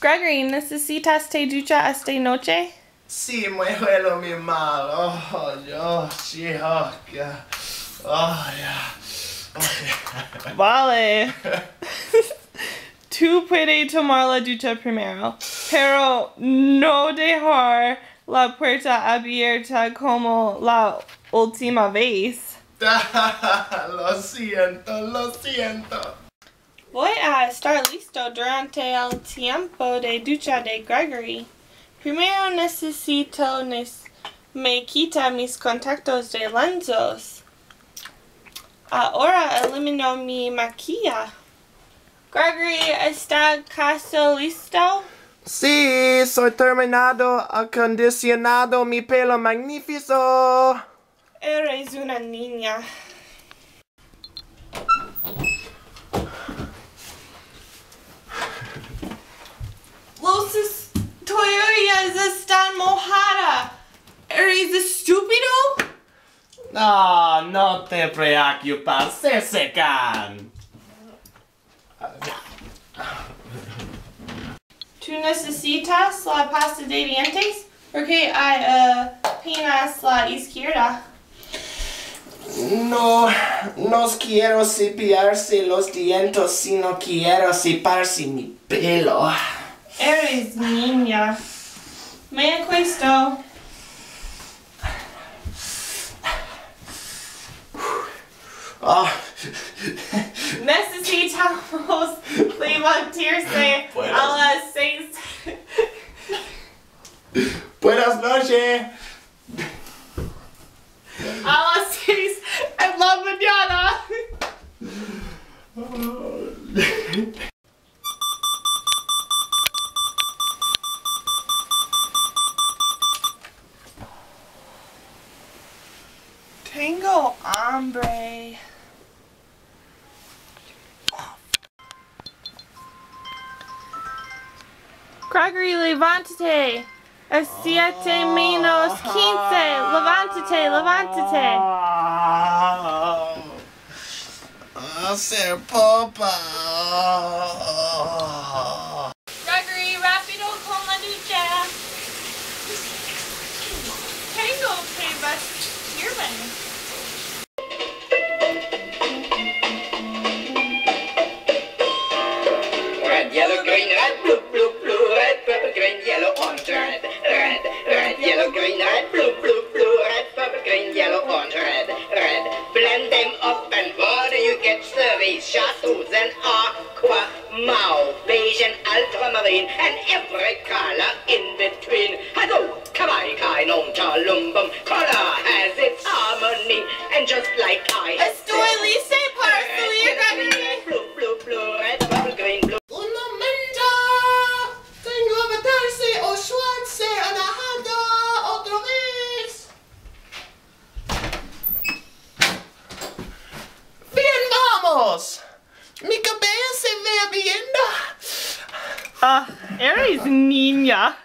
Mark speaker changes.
Speaker 1: Gregory, ¿necesitas te ducha esta noche?
Speaker 2: Sí, me huelo muy mal. Sí, yeah. Yeah. Okay.
Speaker 1: Vale. Tú puedes tomar la ducha primero, pero no dejar la puerta abierta como la última vez.
Speaker 2: Lo siento.
Speaker 1: Voy a estar listo durante el tiempo de ducha de Gregory. Primero necesito me quita mis contactos de lentes. Ahora elimino mi maquilla. Gregory, ¿está casi listo?
Speaker 2: Sí, soy terminado, acondicionado mi pelo magnífico.
Speaker 1: Eres una niña. Los toallas están mojadas. ¿Eres estúpido?
Speaker 2: No te preocupes, se secan.
Speaker 1: ¿Tú necesitas la pasta de dientes? Porque hay apenas la izquierda.
Speaker 2: No quiero cepillarse los dientes, sino quiero cepillarse mi pelo.
Speaker 1: Eres niña. Me acuesto. Necesitamos levantarse a las 6.
Speaker 2: Buenas noches.
Speaker 1: A las 6 en la mañana. Tengo hambre. Gregory, levántate. Es 7 menos 15. Levántate.
Speaker 2: Hacer popa.
Speaker 1: Gregory, rápido con la ducha. Tengo que vestirme.
Speaker 3: Red, yellow, green, red, blue, blue, blue, red, purple, green, yellow, orange, red, red, red, yellow, green, red, blue, blue, blue, red, purple, green, yellow, orange, red, red. Blend them up and what do you get? Cerise, chartreuse and aqua, mauve, beige and ultramarine, and every color in between. Hello, kawaii, kai, nom, cha, lumbum, color has its harmony, and just like I
Speaker 1: Estoy lista para salir, Gregory.
Speaker 3: blue, blue, blue, red, purple, green, blue.
Speaker 2: Un momento. Tengo que meterse o suarse a la jada otra vez. Bien, vamos. Mi cabello se ve bien.
Speaker 1: Eres niña.